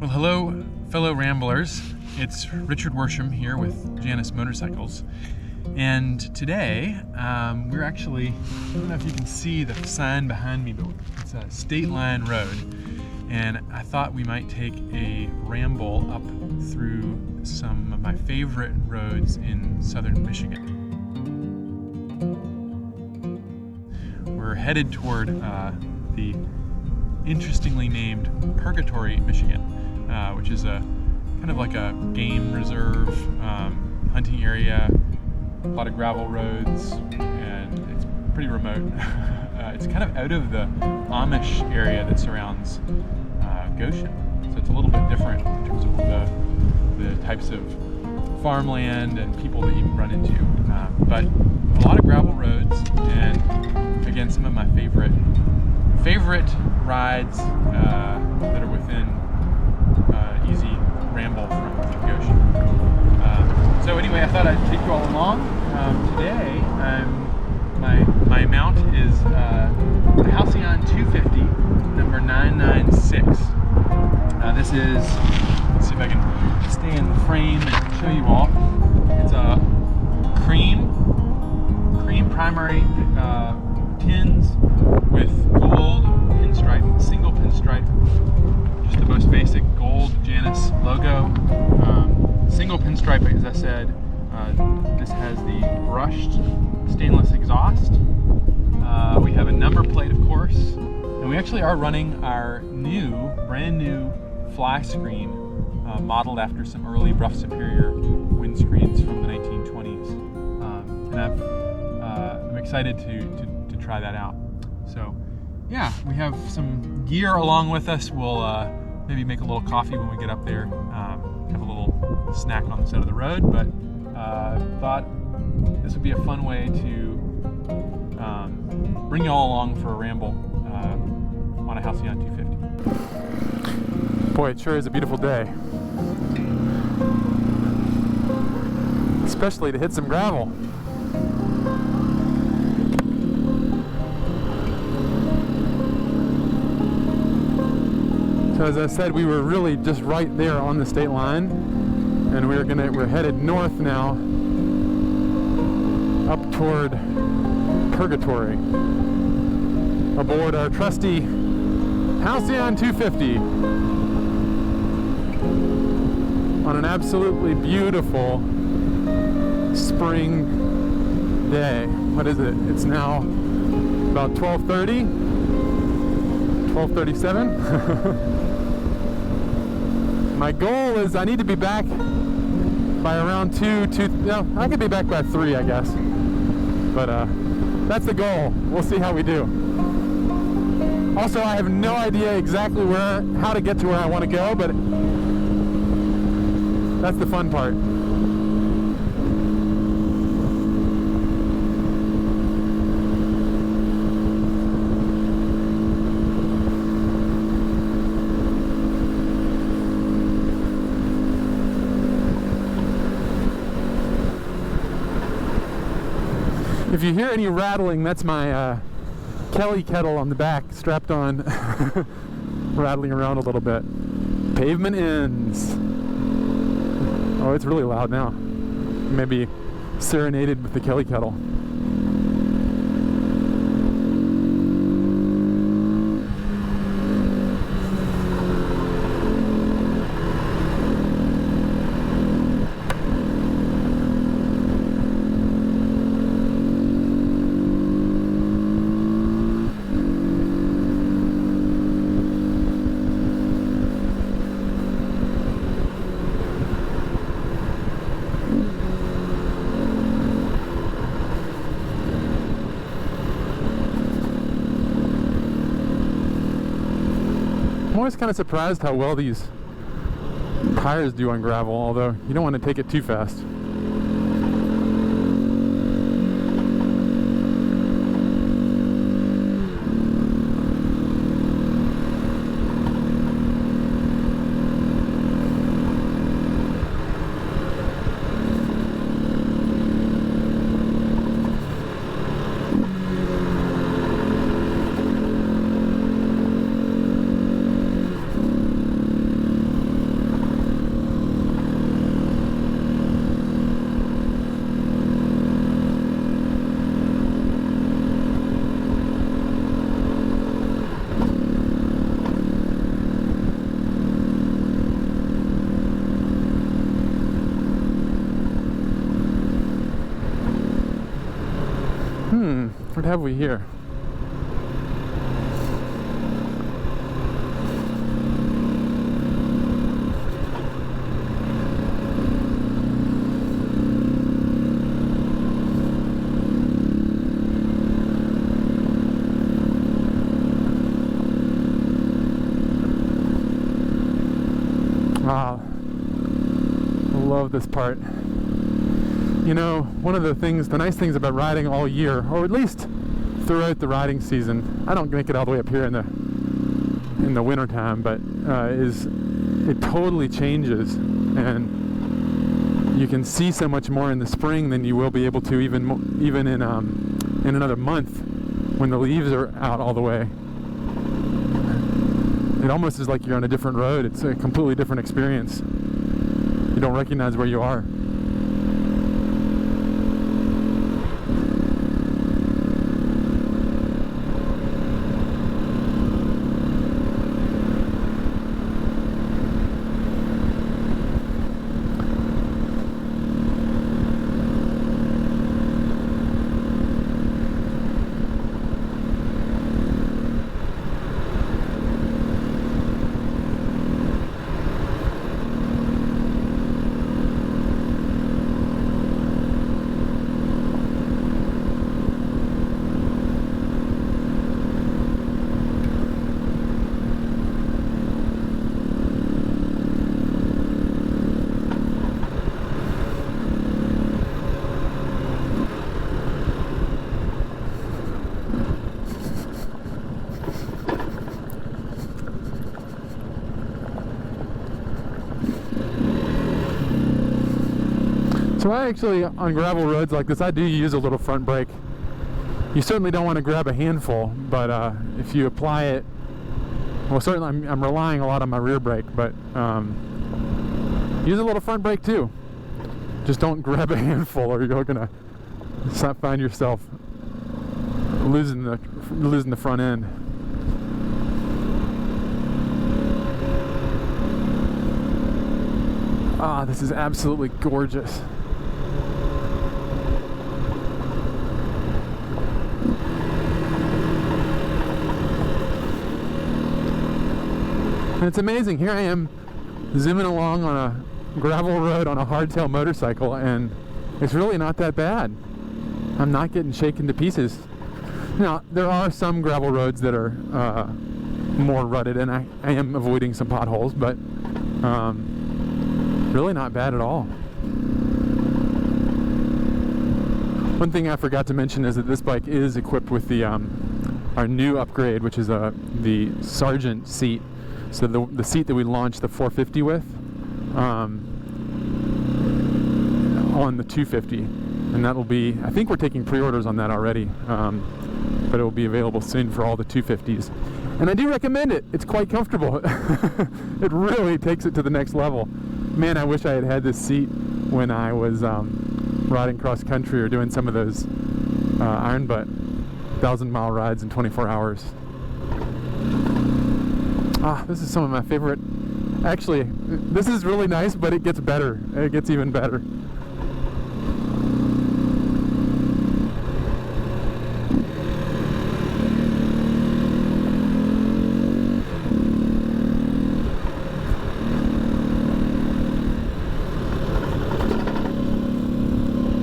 Well, hello, fellow Ramblers. It's Richard Worsham here with Janus Motorcycles. And today, we're actually, I don't know if you can see the sign behind me, but it's a state line road. And I thought we might take a ramble up through some of my favorite roads in southern Michigan. We're headed toward the interestingly named Purgatory, Michigan, which is a kind of like a game reserve, hunting area, a lot of gravel roads, and it's pretty remote. It's kind of out of the Amish area that surrounds Goshen, so it's a little bit different in terms of the types of farmland and people that you can run into. But a lot of gravel roads, and again, some of my favorite rides that are within easy ramble from Goshen. So anyway, I thought I'd take you all along. Today, my mount is a Halcyon 250, number 996. This is, let's see if I can stay in the frame and show you all. It's a cream primary tins with gold pinstripe, single pinstripe, just the most basic gold Janus logo. Single pinstripe, as I said. This has the brushed stainless exhaust. We have a number plate, of course, and we actually are running our brand new fly screen, modeled after some early Rough Superior windscreens from the 1920s, and I'm excited to try that out. So yeah, we have some gear along with us. We'll maybe make a little coffee when we get up there, have a little snack on the side of the road, but thought this would be a fun way to bring you all along for a ramble on a Halcyon 250. Boy, it sure is a beautiful day. Especially to hit some gravel. So as I said, we were really just right there on the state line, and we're headed north now, up toward Purgatory, aboard our trusty Halcyon 250 on an absolutely beautiful spring day. What is it? It's now about 12:30, 12:37. My goal is I need to be back by around 2, I could be back by 3, I guess. But that's the goal. We'll see how we do. Also, I have no idea exactly how to get to where I want to go, but that's the fun part. If you hear any rattling, that's my Kelly kettle on the back, strapped on, rattling around a little bit. Pavement ends. Oh, it's really loud now. Maybe serenaded with the Kelly kettle. I'm always kind of surprised how well these tires do on gravel, although you don't want to take it too fast. have we here? Wow, I love this part. You know, one of the nice things about riding all year, or at least throughout the riding season, I don't make it all the way up here in the winter time, but is it totally changes, and you can see so much more in the spring than you will be able to even in another month when the leaves are out all the way. It almost is like you're on a different road. It's a completely different experience. You don't recognize where you are. So I actually, on gravel roads like this, I do use a little front brake. You certainly don't want to grab a handful, but if you apply it, well, certainly I'm relying a lot on my rear brake, but use a little front brake too. Just don't grab a handful, or you're gonna find yourself losing the front end. Ah, this is absolutely gorgeous. And it's amazing. Here I am zooming along on a gravel road on a hardtail motorcycle, and it's really not that bad. I'm not getting shaken to pieces. Now, there are some gravel roads that are more rutted, and I am avoiding some potholes, but really not bad at all. One thing I forgot to mention is that this bike is equipped with the our new upgrade, which is the Sergeant seat. So the seat that we launched the 450 with on the 250, and that will be, I think we're taking pre-orders on that already, but it will be available soon for all the 250s. And I do recommend it. It's quite comfortable. It really takes it to the next level. Man, I wish I had had this seat when I was riding cross country or doing some of those iron butt 1,000-mile rides in 24 hours. Ah, this is some of my favorite. Actually, this is really nice, but it gets better. It gets even better.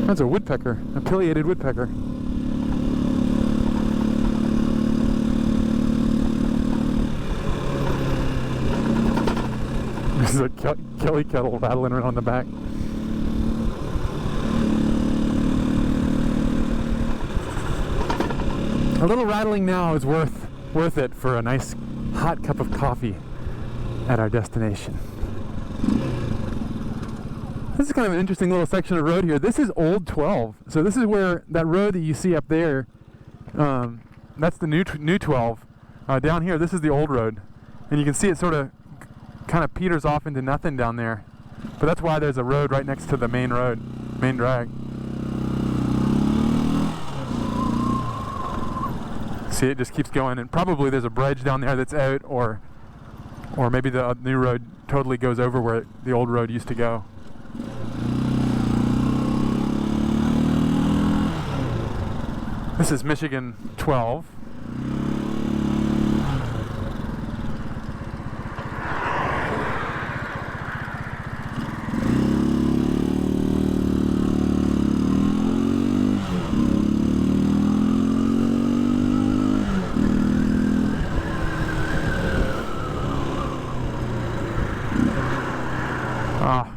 That's a woodpecker, a pileated woodpecker. There's a Kelly kettle rattling around the back. A little rattling now is worth it for a nice hot cup of coffee at our destination. This is kind of an interesting little section of road here. This is Old 12. So this is where that road that you see up there, that's the new 12. Down here, this is the old road. And you can see it sort of kind of peters off into nothing down there. But that's why there's a road right next to the main road, main drag. See, it just keeps going, and probably there's a bridge down there that's out, or maybe the new road totally goes over where the old road used to go. This is Michigan 12.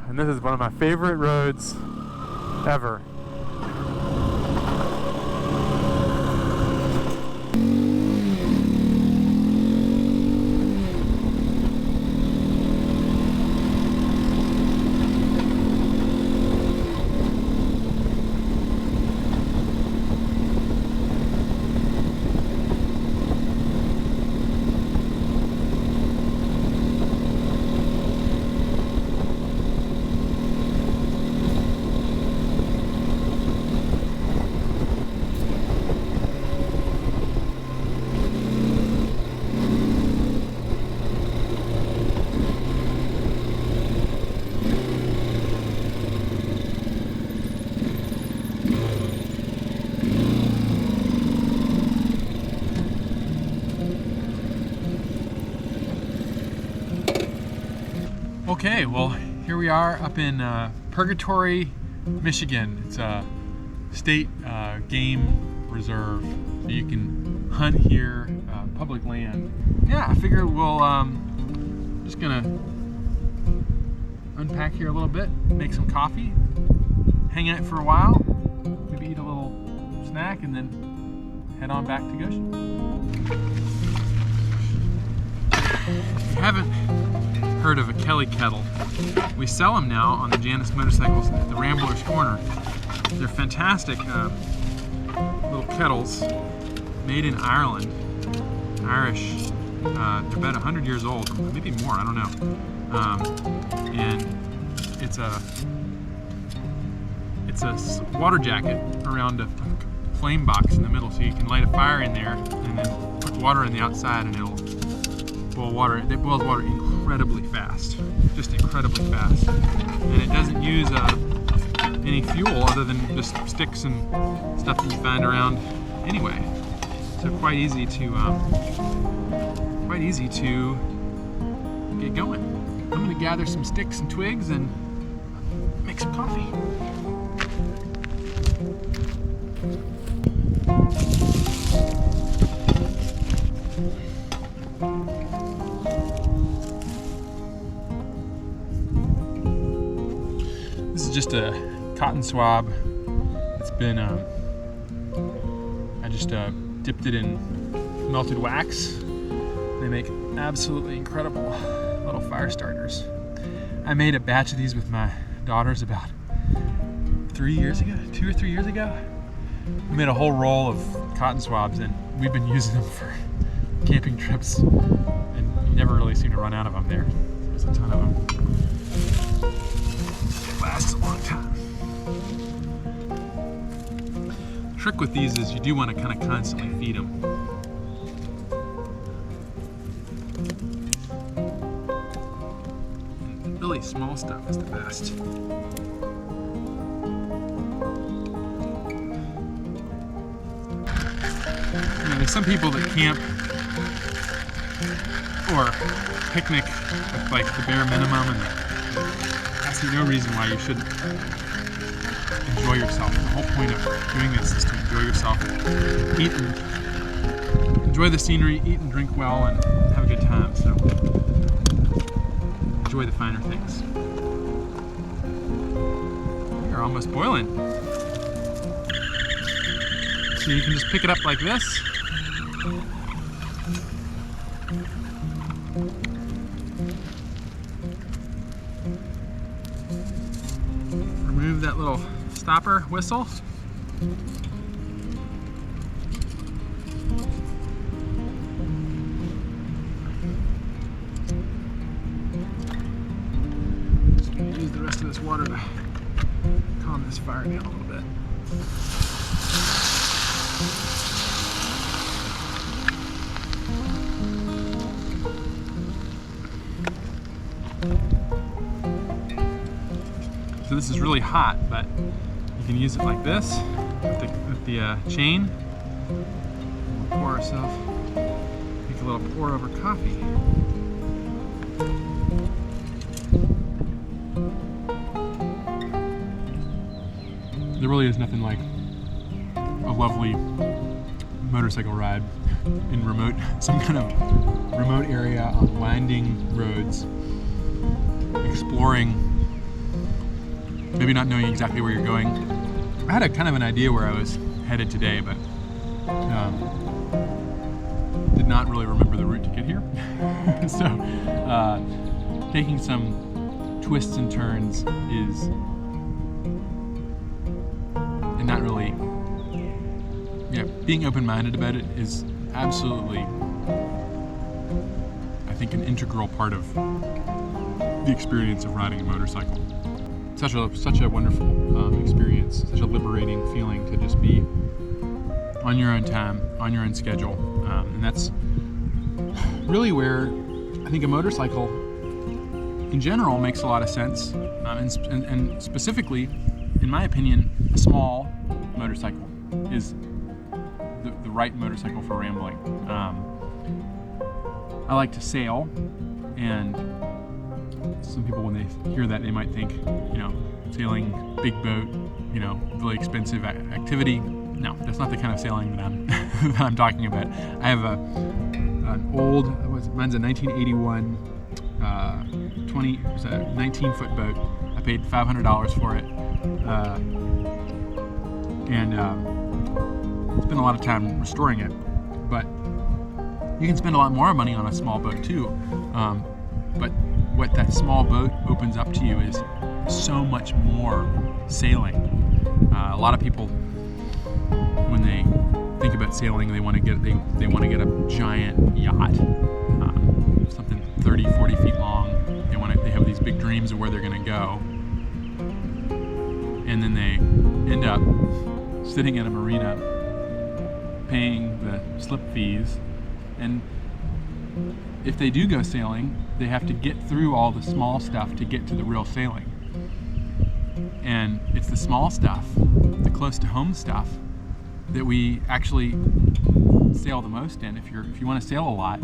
And this is one of my favorite roads ever. Okay, well, here we are up in Purgatory, Michigan. It's a state game reserve, so you can hunt here, public land. Yeah, I figure we'll just gonna unpack here a little bit, make some coffee, hang out for a while, maybe eat a little snack, and then head on back to Goshen. If you haven't heard of a Kelly kettle, we sell them now on the Janus motorcycles at the Rambler's Corner. They're fantastic little kettles made in Ireland, Irish. They're about 100 years old, maybe more, I don't know. And it's a water jacket around a flame box in the middle, so you can light a fire in there and then put water in the outside and it'll boil water. It boils water incredibly fast, just incredibly fast, and it doesn't use any fuel other than just sticks and stuff that you find around anyway. So quite easy to get going. I'm going to gather some sticks and twigs and make some coffee. This is just a cotton swab. It's been, I just dipped it in melted wax. They make absolutely incredible little fire starters. I made a batch of these with my daughters about 3 years ago, 2 or 3 years ago. We made a whole roll of cotton swabs and we've been using them for camping trips, and you never really seem to run out of them there. There's a ton of them. It lasts a long time. The trick with these is you do want to kind of constantly feed them. And really small stuff is the best. You know, there's some people that camp or picnic with like the bare minimum, and I see no reason why you shouldn't enjoy yourself. The whole point of doing this is to enjoy yourself, eat and enjoy the scenery, eat and drink well, and have a good time. So enjoy the finer things. You're almost boiling. So you can just pick it up like this. Remove that little stopper whistle. Just going to use the rest of this water to calm this fire down a little bit. So this is really hot, but you can use it like this with the chain, We'll pour ourselves, make a little pour over coffee. There really is nothing like a lovely motorcycle ride in some kind of remote area on winding roads, exploring, maybe not knowing exactly where you're going. I had a kind of an idea where I was headed today, but did not really remember the route to get here. So taking some twists and turns is, and not really, being open-minded about it is absolutely, I think, an integral part of the experience of riding a motorcycle. Such a wonderful experience, such a liberating feeling to just be on your own time, on your own schedule, and that's really where I think a motorcycle in general makes a lot of sense, and specifically, in my opinion, a small motorcycle is the right motorcycle for rambling. I like to sail, and some people, when they hear that, they might think, sailing, big boat, really expensive activity. No, that's not the kind of sailing that I'm talking about. I have an old, mine's a 1981 19-foot boat. I paid $500 for it, and spent a lot of time restoring it. But you can spend a lot more money on a small boat too. But what that small boat opens up to you is so much more sailing. A lot of people, when they think about sailing, they want to get a giant yacht, something 30, 40 feet long. They have these big dreams of where they're going to go, and then they end up sitting in a marina, paying the slip fees, and if they do go sailing, they have to get through all the small stuff to get to the real sailing. And it's the small stuff, the close to home stuff, that we actually sail the most in. If you want to sail a lot,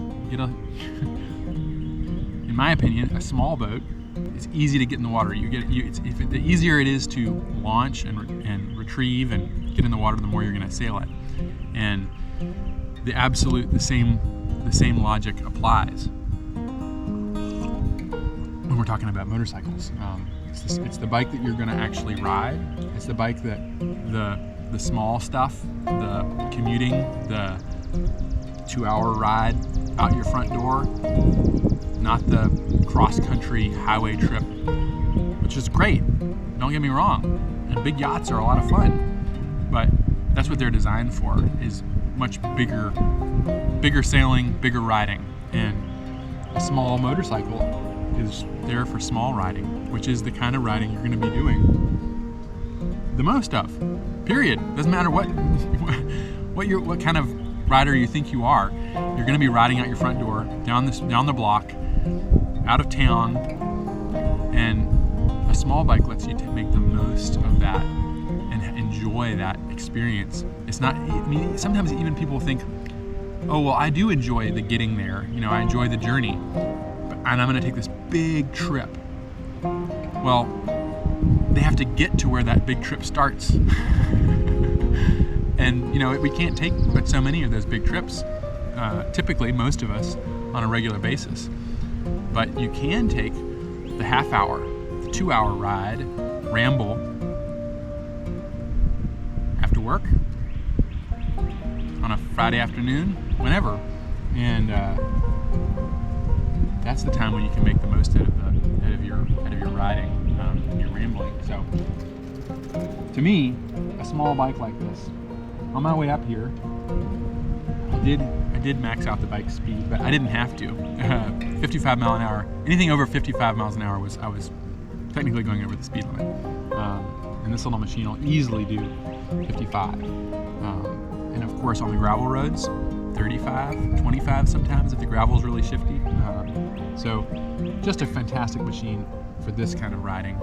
in my opinion, a small boat is easy to get in the water. The easier it is to launch and retrieve and get in the water, the more you're going to sail it. And the same logic applies when we're talking about motorcycles. It's the bike that you're going to actually ride. It's the bike that the small stuff, the commuting, the 2-hour ride out your front door, not the cross-country highway trip, which is great. Don't get me wrong. And big yachts are a lot of fun, but that's what they're designed for, is much bigger sailing, bigger riding. And a small motorcycle is there for small riding, which is the kind of riding you're going to be doing the most of. Period. Doesn't matter what kind of rider you think you are. You're going to be riding out your front door, down the block, out of town, and a small bike lets you make the most of that and enjoy that experience. It's not. Sometimes even people think, oh well, I do enjoy the getting there. I enjoy the journey, and I'm going to take this big trip. Well, they have to get to where that big trip starts. And we can't take but so many of those big trips, typically most of us, on a regular basis. But you can take the half-hour, the 2-hour ride, ramble, after work, on a Friday afternoon, whenever. And that's the time when you can make the most out of your riding and your rambling. So, to me, a small bike like this, on my way up here, I did max out the bike speed, but I didn't have to. 55 mile an hour. Anything over 55 miles an hour I was technically going over the speed limit. And this little machine will easily do 55. And of course on the gravel roads, 35, 25 sometimes if the gravel's really shifty. So just a fantastic machine for this kind of riding.